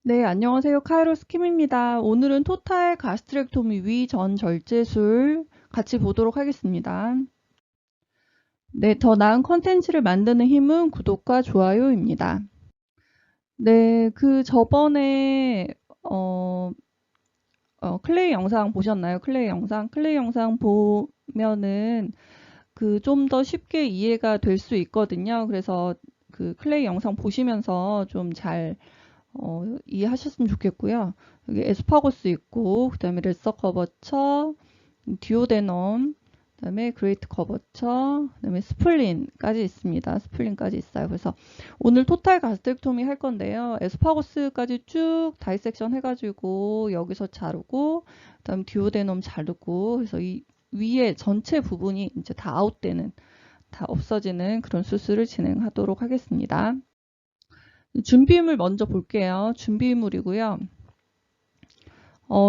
네, 안녕하세요. 카이로스 킴입니다. 오늘은 토탈 가스트렉토미 위 전 절제술 같이 보도록 하겠습니다. 네, 더 나은 컨텐츠를 만드는 힘은 구독과 좋아요입니다. 네, 그 저번에 어, 클레이 영상 보셨나요? 클레이 영상 보면은 그 좀 더 쉽게 이해가 될 수 있거든요. 그래서 그 클레이 영상 보시면서 좀 잘 이해하셨으면 좋겠고요. 여기 에스파고스 있고, 그 다음에 레서 커버처, 디오데넘, 그 다음에 그레이트 커버처, 그 다음에 스플린까지 있습니다. 스플린까지 있어요. 그래서 오늘 토탈 가스트렉토미 할 건데요. 에스파고스까지 쭉 다이섹션 해가지고 여기서 자르고, 그 다음 디오데넘 자르고, 그래서 이 위에 전체 부분이 이제 다 아웃되는, 다 없어지는 그런 수술을 진행하도록 하겠습니다. 준비물 먼저 볼게요. 준비물이고요.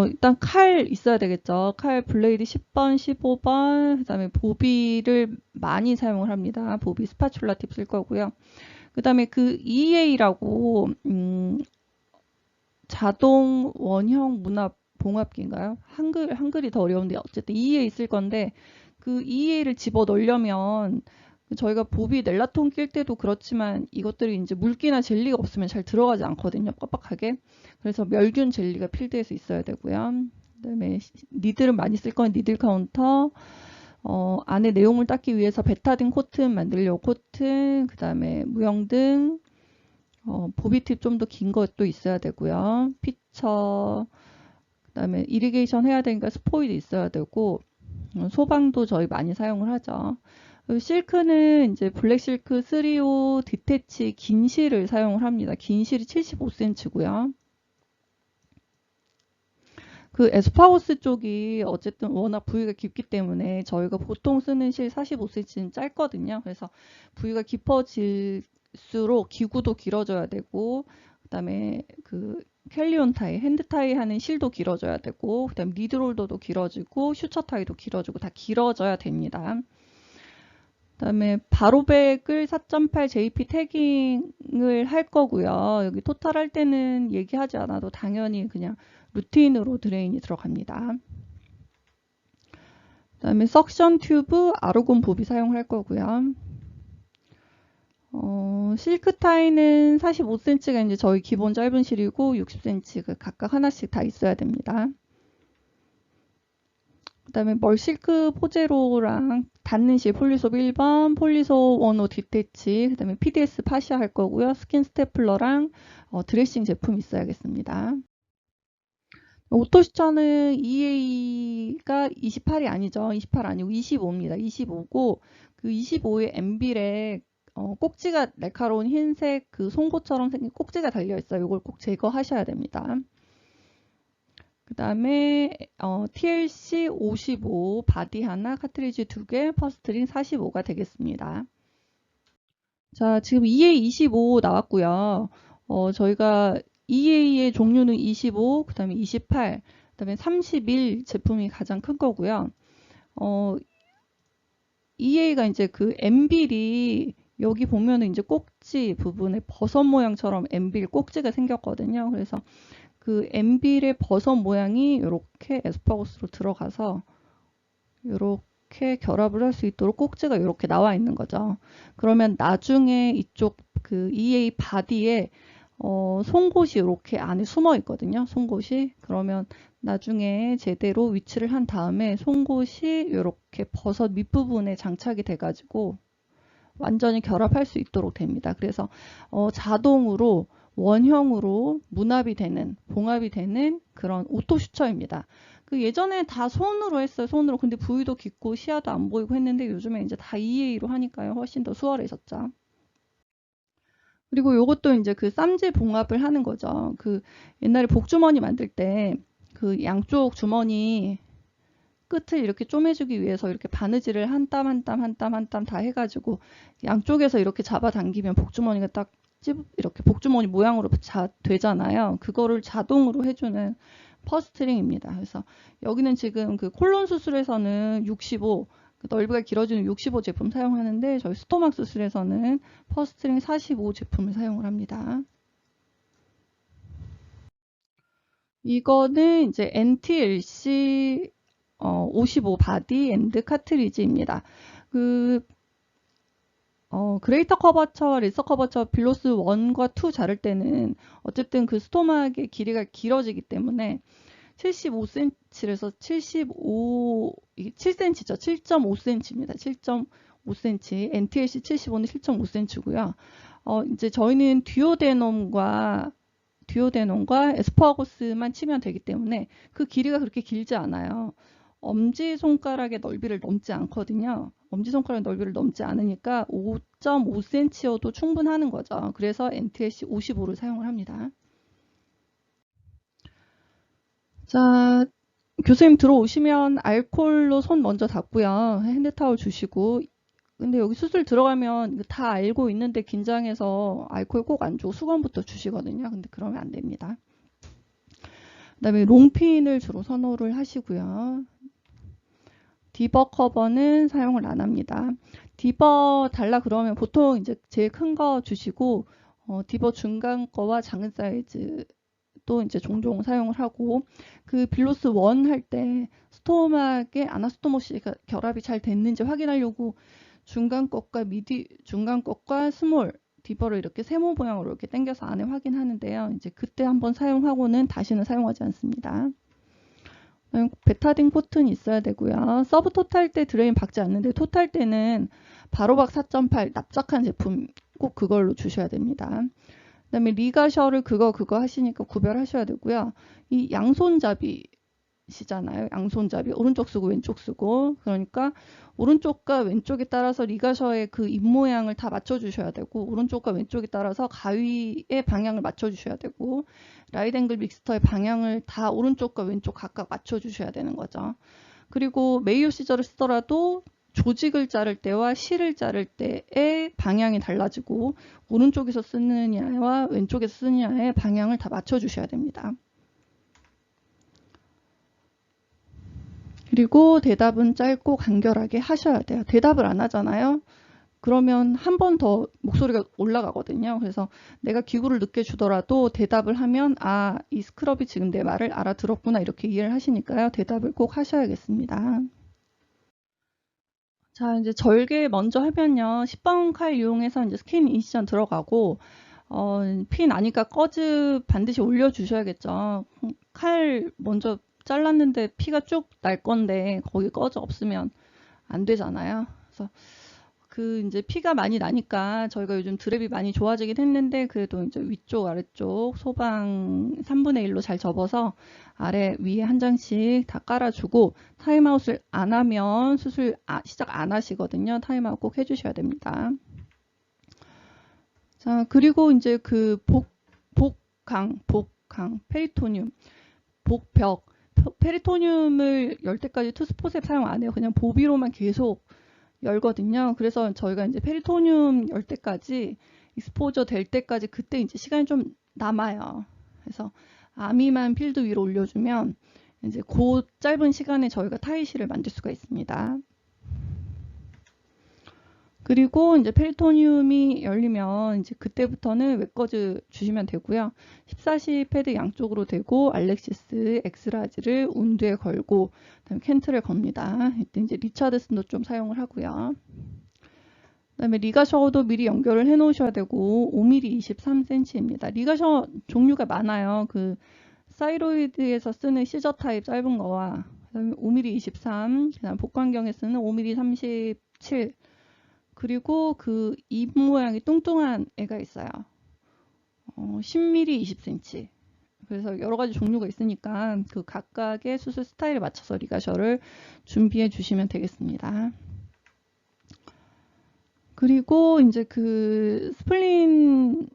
일단 칼 있어야 되겠죠. 칼 블레이드 10번, 15번, 그 다음에 보비를 많이 사용을 합니다. 보비 스파츌라 팁 쓸 거고요. 그 다음에 그 EA라고, 자동 원형 문합 봉합기인가요? 한글이 더 어려운데 어쨌든 EA 쓸 건데 그 EA를 집어 넣으려면 저희가 보비 넬라톤 낄 때도 그렇지만 이것들이 이제 물기나 젤리가 없으면 잘 들어가지 않거든요. 뻑뻑하게. 그래서 멸균 젤리가 필드에서 있어야 되고요. 그다음에 니들은 많이 쓸 건 니들 카운터. 안에 내용물 닦기 위해서 베타딘 코튼 만들려고 코튼. 그다음에 무영등. 보비팁 좀 더 긴 것도 있어야 되고요. 피처. 그다음에 이리게이션 해야 되니까 스포이드 있어야 되고 소방도 저희 많이 사용을 하죠. 실크는 이제 블랙 실크 3호 디태치 긴 실을 사용을 합니다. 긴 실이 75cm고요. 그 에스파고스 쪽이 어쨌든 워낙 부위가 깊기 때문에 저희가 보통 쓰는 실 45cm는 짧거든요. 그래서 부위가 깊어질수록 기구도 길어져야 되고 그다음에 그 캘리온 타이, 핸드 타이 하는 실도 길어져야 되고 그다음에 리드롤더도 길어지고 슈처 타이도 길어지고 다 길어져야 됩니다. 그다음에 바로백을 4.8 JP 태깅을 할 거고요. 여기 토탈 할 때는 얘기하지 않아도 당연히 그냥 루틴으로 드레인이 들어갑니다. 그다음에 석션 튜브 아르곤 보비 사용할 거고요. 실크 타이는 45cm가 이제 저희 기본 짧은 실이고 60cm 각각 하나씩 다 있어야 됩니다. 그다음에 멀실크 포제로랑 닿는 실 폴리소 1번, 폴리소 원호 디태치, 그다음에 PDS 파시아 할 거고요. 스킨 스테플러랑 드레싱 제품 있어야겠습니다. 오토시처는 EA가 28이 아니죠. 28 아니고 25입니다. 25고 그 25의 엠빌에 꼭지가 날카로운 흰색 그 송곳처럼 생긴 꼭지가 달려 있어요. 이걸 꼭 제거하셔야 됩니다. 그 다음에 TLC 55 바디 하나, 카트리지 2개, 퍼스트링 45가 되겠습니다. 자, 지금 EA 25 나왔고요. 저희가 EA의 종류는 25, 그 다음에 28, 그 다음에 31 제품이 가장 큰 거고요. EA가 이제 그 엠빌이 여기 보면은 이제 꼭지 부분에 버섯 모양처럼 엠빌 꼭지가 생겼거든요. 그래서 그 엠빌의 버섯 모양이 이렇게 에스파고스로 들어가서 이렇게 결합을 할 수 있도록 꼭지가 이렇게 나와 있는 거죠. 그러면 나중에 이쪽 그 EA 바디에 송곳이 이렇게 안에 숨어 있거든요. 송곳이. 그러면 나중에 제대로 위치를 한 다음에 송곳이 이렇게 버섯 밑부분에 장착이 돼가지고 완전히 결합할 수 있도록 됩니다. 그래서 자동으로 원형으로 문합이 되는, 봉합이 되는 그런 오토 슈처입니다. 그 예전에 다 손으로 했어요. 손으로. 근데 부위도 깊고 시야도 안 보이고 했는데 요즘에 이제 다 EA로 하니까요. 훨씬 더 수월해졌죠. 그리고 요것도 이제 그 쌈지 봉합을 하는 거죠. 그 옛날에 복주머니 만들 때 그 양쪽 주머니 끝을 이렇게 쪼매주기 위해서 이렇게 바느질을 한 땀 한 땀 한 땀 한 땀 다 해가지고 양쪽에서 이렇게 잡아당기면 복주머니가 딱 이렇게 복주머니 모양으로 되잖아요. 그거를 자동으로 해주는 퍼스트링입니다. 그래서 여기는 지금 그 콜론 수술에서는 65, 넓이가 길어지는 65 제품 사용하는데 저희 스토막 수술에서는 퍼스트링 45 제품을 사용을 합니다. 이거는 이제 NTLC 55 바디 앤드 카트리지입니다. 그 그레이터 커버처와 레서 커버처 빌로스 1과 2 자를 때는 어쨌든 그 스토막의 길이가 길어지기 때문에 75cm에서 75, 이게 7cm죠. 7.5cm입니다. 7.5cm. NTLC 75는 7.5cm고요. 이제 저희는 듀오데놈과 에스퍼거스만 치면 되기 때문에 그 길이가 그렇게 길지 않아요. 엄지손가락의 넓이를 넘지 않거든요. 엄지손가락 넓이를 넘지 않으니까 5.5cm여도 충분하는 거죠. 그래서 NTLC 55를 사용을 합니다. 자, 교수님 들어오시면 알코올로 손 먼저 닦고요. 핸드타올 주시고. 근데 여기 수술 들어가면 다 알고 있는데 긴장해서 알코올 꼭 안 주고 수건부터 주시거든요. 근데 그러면 안 됩니다. 그다음에 롱핀을 주로 선호를 하시고요. 디버 커버는 사용을 안 합니다. 디버 달라 그러면 보통 이제 제일 큰 거 주시고 디버 중간 거와 작은 사이즈 또 이제 종종 사용을 하고 그 빌로스 1 할 때 스토막에 아나스토모시가 결합이 잘 됐는지 확인하려고 중간 것과 스몰 디버를 이렇게 세모 모양으로 이렇게 당겨서 안에 확인하는데요. 이제 그때 한번 사용하고는 다시는 사용하지 않습니다. 베타딘 코튼 있어야 되고요. 서브 토탈 때 드레인 박지 않는데 토탈 때는 바로박 4.8 납작한 제품 꼭 그걸로 주셔야 됩니다. 그다음에 리가셔를 그거 하시니까 구별하셔야 되고요. 이 양손잡이시잖아요. 양손잡이 오른쪽 쓰고 왼쪽 쓰고 그러니까 오른쪽과 왼쪽에 따라서 리가셔의 그 입모양을 다 맞춰주셔야 되고 오른쪽과 왼쪽에 따라서 가위의 방향을 맞춰주셔야 되고 라이드 앵글 믹스터의 방향을 다 오른쪽과 왼쪽 각각 맞춰주셔야 되는 거죠. 그리고 메이오 시저를 쓰더라도 조직을 자를 때와 실을 자를 때의 방향이 달라지고 오른쪽에서 쓰느냐와 왼쪽에서 쓰느냐의 방향을 다 맞춰주셔야 됩니다. 그리고 대답은 짧고 간결하게 하셔야 돼요. 대답을 안 하잖아요. 그러면 한 번 더 목소리가 올라가거든요. 그래서 내가 기구를 늦게 주더라도 대답을 하면 이 스크럽이 지금 내 말을 알아들었구나 이렇게 이해를 하시니까요. 대답을 꼭 하셔야겠습니다. 자, 이제 절개 먼저 하면요. 10번 칼 이용해서 이제 스킨 인시전 들어가고, 피 나니까 꺼즈 반드시 올려주셔야겠죠. 칼 먼저 잘랐는데 피가 쭉 날 건데, 거기 꺼즈 없으면 안 되잖아요. 그래서 이제 피가 많이 나니까 저희가 요즘 드랩이 많이 좋아지긴 했는데 그래도 이제 위쪽 아래쪽 소방 3분의 1로 잘 접어서 아래 위에 한 장씩 다 깔아주고 타임아웃을 안 하면 수술 시작 안 하시거든요. 타임아웃 꼭 해주셔야 됩니다. 자, 그리고 이제 그 복강, 페리토늄, 복벽, 페리토늄을 열 때까지 투스포셉 사용 안 해요. 그냥 보비로만 계속 열거든요. 그래서 저희가 이제 페리토늄 열 때까지 익스포저 될 때까지 그때 이제 시간이 좀 남아요. 그래서 아미만 필드 위로 올려주면 이제 그 짧은 시간에 저희가 타이시를 만들 수가 있습니다. 그리고 이제 페리토늄이 열리면 이제 그때부터는 웨거즈 주시면 되고요. 14시 패드 양쪽으로 대고 알렉시스 엑스라지를 운두에 걸고 그다음에 켄트를 겁니다. 이때 이제 리차드슨도 좀 사용을 하고요. 그다음에 리가셔도 미리 연결을 해 놓으셔야 되고 5mm 23cm입니다. 리가셔 종류가 많아요. 그 사이로이드에서 쓰는 시저 타입 짧은 거와 그다음에 5mm 23, 그다음 복강경에 쓰는 5mm 37 그리고 그 입 모양이 뚱뚱한 애가 있어요. 10mm 20cm. 그래서 여러 가지 종류가 있으니까 그 각각의 수술 스타일에 맞춰서 리가셔를 준비해 주시면 되겠습니다. 그리고 이제 그 스플린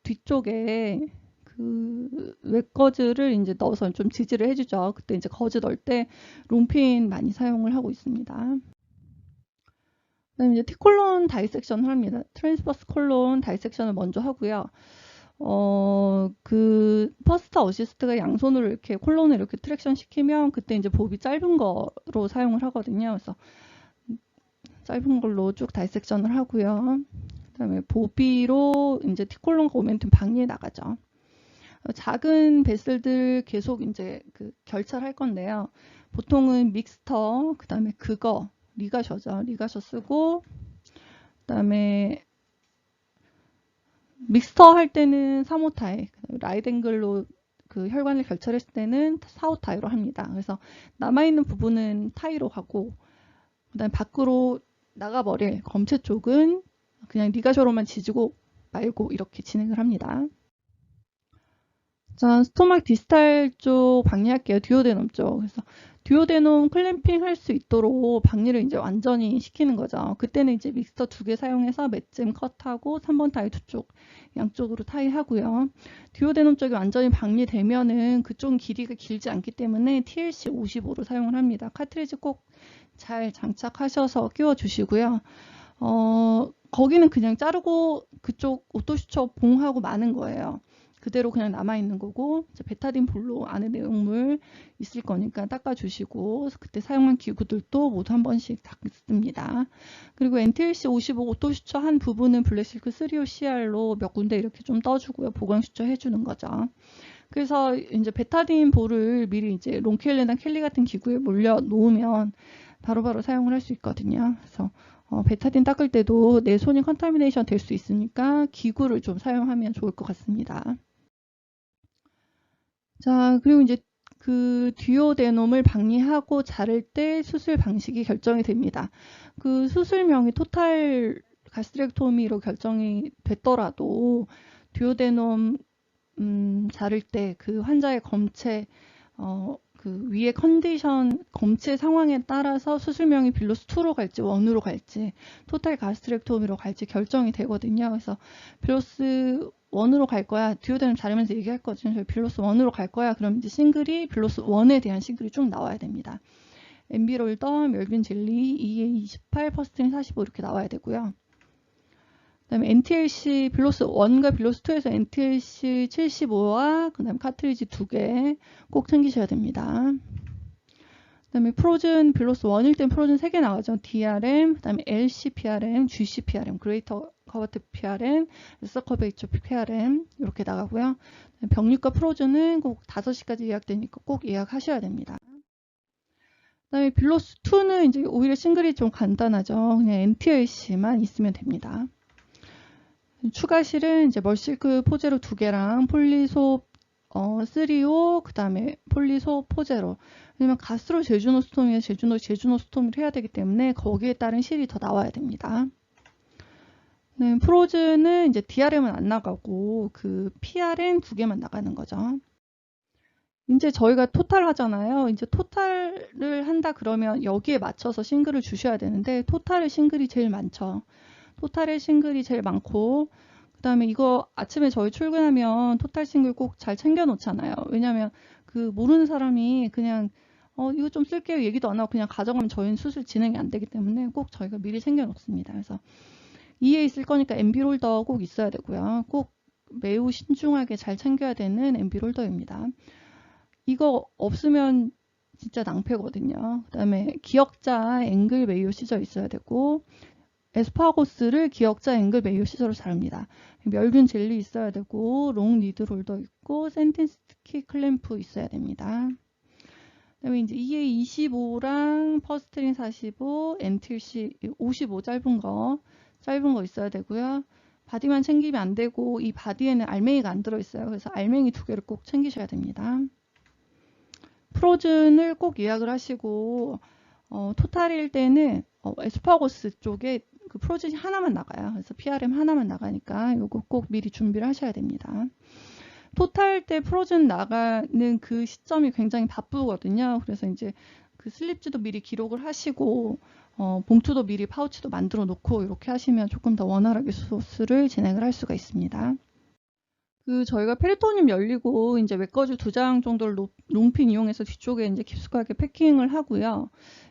뒤쪽에 그 웹거즈를 이제 넣어서 좀 지지를 해주죠. 그때 이제 거즈 넣을 때 롱핀 많이 사용을 하고 있습니다. 그다음에 이제 T콜론 다이섹션을 합니다. 트랜스버스 콜론 다이섹션을 먼저 하고요. 그 퍼스트 어시스트가 양손으로 이렇게 콜론을 이렇게 트랙션 시키면 그때 이제 봅이 짧은 거로 사용을 하거든요. 그래서 짧은 걸로 쭉 다이섹션을 하고요. 그다음에 보비로 이제 T콜론과 오멘툼 방리에 나가죠. 작은 베슬들 계속 이제 그 결찰할 건데요. 보통은 믹스터, 그 다음에 그거, 리가셔죠. 리가셔 쓰고, 그 다음에 믹스터 할 때는 3호타이, 라이덴글로 그 혈관을 결찰했을 때는 4호타이로 합니다. 그래서 남아있는 부분은 타이로 하고, 그 다음에 밖으로 나가버릴 검체 쪽은 그냥 리가셔로만 지지고 말고 이렇게 진행을 합니다. 자, 스토막 디스탈 쪽 박리할게요. 듀오데놈 쪽. 그래서 듀오데놈 클램핑 할 수 있도록 박리를 이제 완전히 시키는 거죠. 그때는 이제 믹스터 2개 사용해서 맷잼 컷하고 3번 타이 두 쪽 양쪽으로 타이 하고요. 듀오데놈 쪽이 완전히 박리되면은 그쪽은 길이가 길지 않기 때문에 TLC 55로 사용을 합니다. 카트리지 꼭 잘 장착하셔서 끼워 주시고요. 거기는 그냥 자르고 그쪽 오토슈처 봉하고 마는 거예요. 그대로 그냥 남아있는 거고, 베타딘 볼로 안에 내용물 있을 거니까 닦아주시고, 그때 사용한 기구들도 모두 한 번씩 닦습니다. 그리고 NTLC 55 오토슈처 한 부분은 블랙실크 3OCR로 몇 군데 이렇게 좀 떠주고요. 보강슈처 해주는 거죠. 그래서 이제 베타딘 볼을 미리 이제 롱켈리나 켈리 같은 기구에 몰려 놓으면 바로바로 사용을 할 수 있거든요. 그래서 베타딘 닦을 때도 내 손이 컨타미네이션 될 수 있으니까 기구를 좀 사용하면 좋을 것 같습니다. 자, 그리고 이제 그 듀오데놈을 박리하고 자를 때 수술 방식이 결정이 됩니다. 그 수술명이 토탈 가스트렉토미로 결정이 됐더라도 듀오데놈 자를 때 그 환자의 검체 그 위의 컨디션 검체 상황에 따라서 수술명이 빌로스 2로 갈지 1으로 갈지 토탈 가스트렉토미로 갈지 결정이 되거든요. 그래서 빌로스 1으로 갈 거야. 듀오데놈 자르면서 얘기할 거죠. 빌로스 1으로 갈 거야. 그럼 이제 싱글이 빌로스 1에 대한 싱글이 쭉 나와야 됩니다. 엠비롤더, 멸균 젤리, EA28, 퍼스트린 45 이렇게 나와야 되고요. 그다음에 NTLC 빌로스 1과 빌로스 2에서 NTLC 75와 그다음 카트리지 2개 꼭 챙기셔야 됩니다. 그다음에 프로즌 빌로스 1일 땐 프로즌 3개 나가죠. DRM, 그다음에 LCPRM, GCPRM, 그레이터 커버트 PRM, 서커베이처 PRM 이렇게 나가고요. 병리과 프로즌은 꼭 5시까지 예약되니까 꼭 예약하셔야 됩니다. 그다음에 빌로스 2는 이제 오히려 싱글이 좀 간단하죠. 그냥 NTLC만 있으면 됩니다. 추가실은 이제 멀실크 포제로 2개랑 폴리소 3O 그 다음에 폴리소 포제로. 왜냐면 가스로 제주노스톰이나 제주노스톰을 해야 되기 때문에 거기에 따른 실이 더 나와야 됩니다. 네, 프로즈는 이제 DRM은 안 나가고 그 PRN 2개만 나가는 거죠. 이제 저희가 토탈 하잖아요. 이제 토탈을 한다 그러면 여기에 맞춰서 싱글을 주셔야 되는데 토탈의 싱글이 제일 많죠. 토탈의 싱글이 제일 많고 그 다음에 이거 아침에 저희 출근하면 토탈 싱글 꼭 잘 챙겨 놓잖아요. 왜냐면 그 모르는 사람이 그냥 이거 좀 쓸게요 얘기도 안 하고 그냥 가져가면 저희는 수술 진행이 안 되기 때문에 꼭 저희가 미리 챙겨 놓습니다. 그래서 이에 있을 거니까 MB 홀더 꼭 있어야 되고요. 꼭 매우 신중하게 잘 챙겨야 되는 MB 홀더입니다. 이거 없으면 진짜 낭패거든요. 그 다음에 기역자 앵글 메이오 시저 있어야 되고 에스파고스를 기역자 앵글 메이오 시저로 자릅니다. 멸균 젤리 있어야 되고 롱 니드 홀더 있고 센텐스키 클램프 있어야 됩니다. 그다음에 이제 EA25랑 퍼스트린 45, NTLC 55 짧은 거 있어야 되고요. 바디만 챙기면 안 되고 이 바디에는 알맹이가 안 들어있어요. 그래서 알맹이 2개를 꼭 챙기셔야 됩니다. 프로즌을 꼭 예약을 하시고 토탈일 때는 에스파고스 쪽에 그 프로즌이 하나만 나가요. 그래서 PRM 하나만 나가니까 이거 꼭 미리 준비를 하셔야 됩니다. 토탈 때 프로즌 나가는 그 시점이 굉장히 바쁘거든요. 그래서 이제 그 슬립지도 미리 기록을 하시고 봉투도 미리 파우치도 만들어 놓고 이렇게 하시면 조금 더 원활하게 수술을 진행을 할 수가 있습니다. 그 저희가 페리토늄 열리고 이제 외꺼주 2장 정도를 롱핀 이용해서 뒤쪽에 이제 깊숙하게 패킹을 하고요.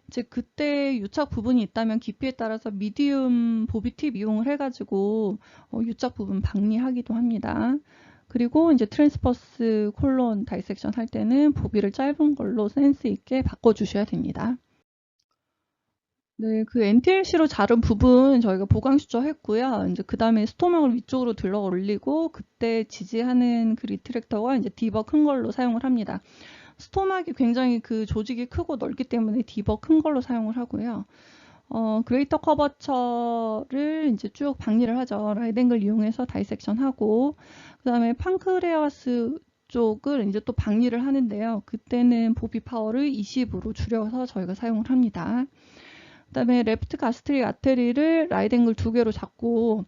이제 그때 유착 부분이 있다면 깊이에 따라서 미디움 보비팁 이용을 해가지고 유착 부분 박리하기도 합니다. 그리고 이제 트랜스퍼스 콜론 다이섹션 할 때는 보비를 짧은 걸로 센스 있게 바꿔주셔야 됩니다. 네, 그 NTLC로 자른 부분 저희가 보강 수정했고요. 이제 그 다음에 스토막을 위쪽으로 들어 올리고 그때 지지하는 그 리트랙터가 이제 디버 큰 걸로 사용을 합니다. 스토막이 굉장히 그 조직이 크고 넓기 때문에 디버 큰 걸로 사용을 하고요. 그레이터 커버처를 이제 쭉 박리를 하죠. 라이댕글 이용해서 다이섹션 하고, 그 다음에 판크레아스 쪽을 이제 또 박리를 하는데요. 그때는 보비 파워를 20으로 줄여서 저희가 사용을 합니다. 그 다음에 레프트 가스트릭 아테리를 라이댕글 2개로 잡고,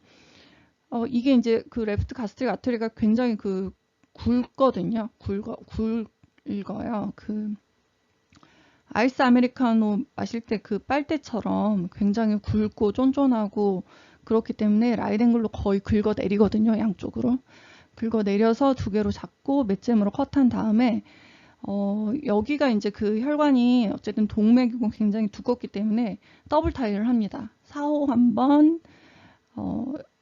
이게 이제 그 레프트 가스트릭 아테리가 굉장히 그 굵거든요. 굵어요. 그 아이스 아메리카노 마실 때 그 빨대처럼 굉장히 굵고 쫀쫀하고 그렇기 때문에 라이댕글로 거의 긁어내리거든요. 양쪽으로. 긁어내려서 2개로 잡고 맷잼으로 컷한 다음에 여기가 이제 그 혈관이 어쨌든 동맥이고 굉장히 두껍기 때문에 더블 타이를 합니다. 4호 한 번,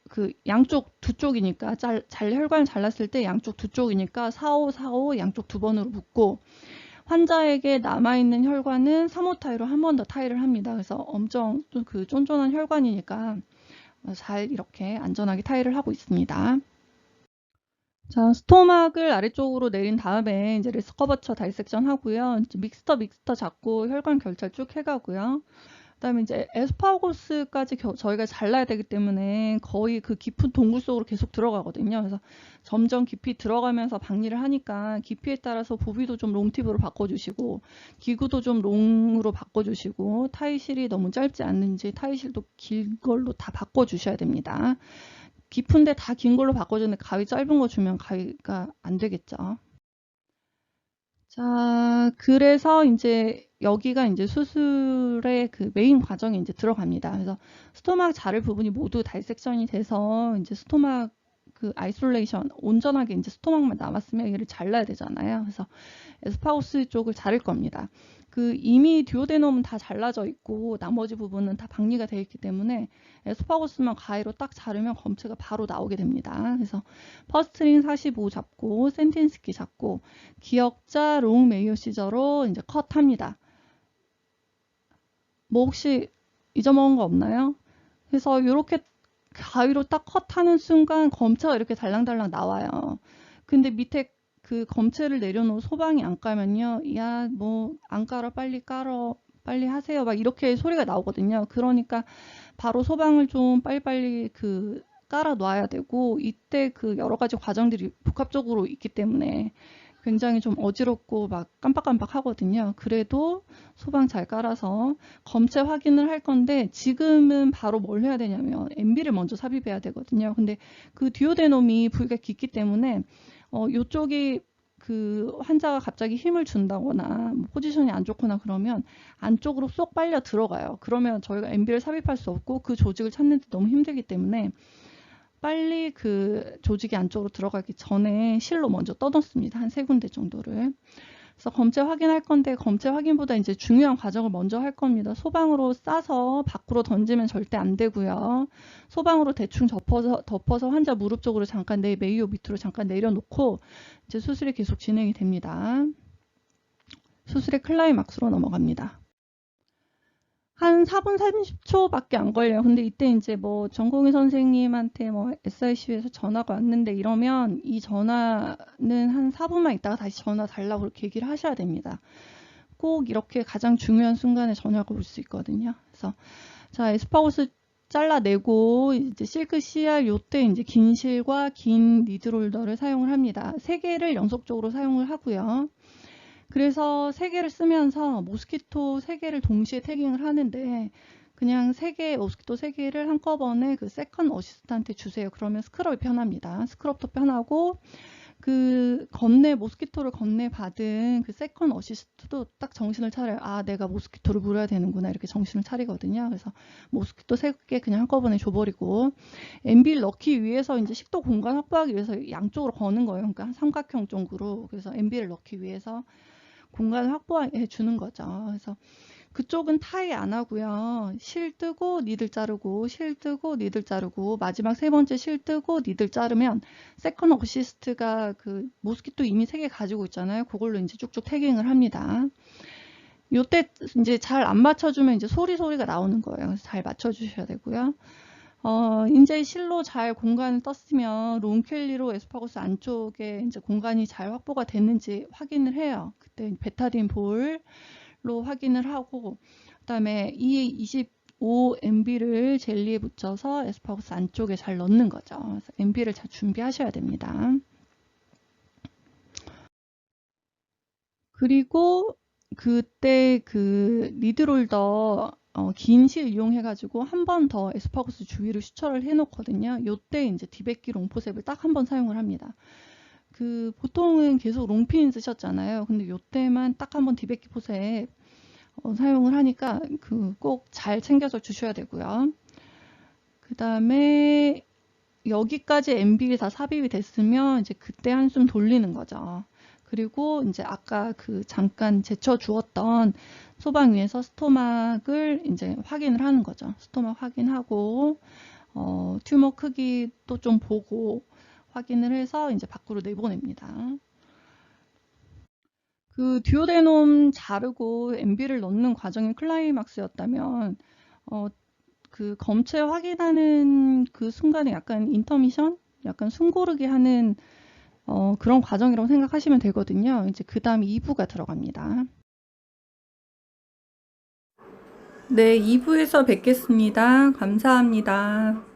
그 양쪽 두 쪽이니까 혈관을 잘랐을 때 양쪽 두 쪽이니까 4호, 4호 양쪽 2번으로 묶고 환자에게 남아있는 혈관은 3호 타이로 한 번 더 타이를 합니다. 그래서 엄청 그 쫀쫀한 혈관이니까 잘 이렇게 안전하게 타이를 하고 있습니다. 자, 스토막을 아래쪽으로 내린 다음에 이제 레스커버처 다이섹션 하고요. 이제 믹스터 잡고 혈관 결찰 쭉 해가고요. 그다음에 이제 에스파고스까지 저희가 잘라야 되기 때문에 거의 그 깊은 동굴 속으로 계속 들어가거든요. 그래서 점점 깊이 들어가면서 박리를 하니까 깊이에 따라서 보비도 좀 롱팁으로 바꿔주시고 기구도 좀 롱으로 바꿔주시고 타이실이 너무 짧지 않는지 타이실도 긴 걸로 다 바꿔주셔야 됩니다. 깊은데 다 긴 걸로 바꿔주는데 가위 짧은 거 주면 가위가 안 되겠죠. 자, 그래서 이제 여기가 이제 수술의 그 메인 과정에 이제 들어갑니다. 그래서 스토막 자를 부분이 모두 다이섹션이 돼서 이제 스토막 그 아이솔레이션 온전하게 이제 스토막만 남았으면 얘를 잘라야 되잖아요. 그래서 에스파우스 쪽을 자를 겁니다. 그 이미 듀오데놈은 다 잘라져 있고 나머지 부분은 다 박리가 되어 있기 때문에 에스파고스만 가위로 딱 자르면 검체가 바로 나오게 됩니다. 그래서 퍼스트링 45 잡고 센틴스키 잡고 기역자 롱 메이어 시저로 이제 컷합니다. 뭐 혹시 잊어먹은 거 없나요? 그래서 이렇게 가위로 딱 컷하는 순간 검체가 이렇게 달랑달랑 나와요. 근데 밑에 그 검체를 내려놓은 소방이 안 까면요. 야, 뭐 안 깔아 빨리 깔어 빨리 하세요. 막 이렇게 소리가 나오거든요. 그러니까 바로 소방을 좀 빨리빨리 그 깔아 놔야 되고 이때 그 여러 가지 과정들이 복합적으로 있기 때문에 굉장히 좀 어지럽고 막 깜빡깜빡 하거든요. 그래도 소방 잘 깔아서 검체 확인을 할 건데 지금은 바로 뭘 해야 되냐면 MB를 먼저 삽입해야 되거든요. 근데 그 듀오데놈이 부위가 깊기 때문에 이쪽이 그 환자가 갑자기 힘을 준다거나 뭐 포지션이 안 좋거나 그러면 안쪽으로 쏙 빨려 들어가요. 그러면 저희가 MB를 삽입할 수 없고 그 조직을 찾는데 너무 힘들기 때문에 빨리 그 조직이 안쪽으로 들어가기 전에 실로 먼저 떠넣습니다. 한 3군데 정도를. 그래서 검체 확인할 건데 검체 확인보다 이제 중요한 과정을 먼저 할 겁니다. 소방으로 싸서 밖으로 던지면 절대 안 되고요. 소방으로 대충 덮어서 환자 무릎 쪽으로 잠깐 메이오 밑으로 잠깐 내려놓고 이제 수술이 계속 진행이 됩니다. 수술의 클라이막스로 넘어갑니다. 한 4분 30초밖에 안 걸려요. 근데 이때 이제 뭐 전공의 선생님한테 뭐 SICU에서 전화가 왔는데 이러면 이 전화는 한 4분만 있다가 다시 전화 달라고 그렇게 얘기를 하셔야 됩니다. 꼭 이렇게 가장 중요한 순간에 전화가 올 수 있거든요. 그래서 자, 에스파고스 잘라내고 이제 실크 CR 요때 이제 긴 실과 긴 니드롤더를 사용을 합니다. 3개를 연속적으로 사용을 하고요. 그래서 3개를 쓰면서 모스키토 3개를 동시에 태깅을 하는데 그냥 3개, 모스키토 3개를 한꺼번에 그 세컨 어시스트한테 주세요. 그러면 스크럽이 편합니다. 스크럽도 편하고 그 모스키토를 건네받은 그 세컨 어시스트도 딱 정신을 차려요. 아, 내가 모스키토를 물어야 되는구나. 이렇게 정신을 차리거든요. 그래서 모스키토 3개 그냥 한꺼번에 줘버리고 MB를 넣기 위해서 이제 식도 공간 확보하기 위해서 양쪽으로 거는 거예요. 그러니까 한 삼각형 쪽으로. 그래서 MB를 넣기 위해서 공간을 확보해 주는 거죠. 그래서 그쪽은 타이 안 하고요. 실 뜨고 니들 자르고 실 뜨고 니들 자르고 마지막 3번째 실 뜨고 니들 자르면 세컨 어시스트가 그 모스키토 이미 3개 가지고 있잖아요. 그걸로 이제 쭉쭉 태깅을 합니다. 요때 이제 잘 안 맞춰주면 이제 소리가 나오는 거예요. 그래서 잘 맞춰주셔야 되고요. 이제 실로 잘 공간을 떴으면 론켈리로 에스파고스 안쪽에 이제 공간이 잘 확보가 됐는지 확인을 해요. 그때 베타딘 볼로 확인을 하고, 그다음에 이 25 MB를 젤리에 묻혀서 에스파고스 안쪽에 잘 넣는 거죠. 그래서 MB를 잘 준비하셔야 됩니다. 그리고 그때 그 리드롤더 긴 실 이용해가지고 한 번 더 에스파고스 주위를 수철을 해놓거든요. 요때 이제 디베키 롱포셉을 딱 한 번 사용을 합니다. 그 보통은 계속 롱핀 쓰셨잖아요. 근데 요때만 딱 한 번 디베키 포셉 사용을 하니까 그 꼭 잘 챙겨서 주셔야 되고요. 그 다음에 여기까지 MB가 다 삽입이 됐으면 이제 그때 한숨 돌리는 거죠. 그리고 이제 아까 그 잠깐 제쳐 주었던 소방 위에서 스토막을 이제 확인을 하는 거죠. 스토막 확인하고 튜머 크기도 좀 보고 확인을 해서 이제 밖으로 내보냅니다. 그 듀오데놈 자르고 MB를 넣는 과정이 클라이막스였다면 그 검체 확인하는 그 순간에 약간 인터미션? 약간 숨고르기 하는 그런 과정이라고 생각하시면 되거든요. 이제 그 다음 2부가 들어갑니다. 네, 2부에서 뵙겠습니다. 감사합니다.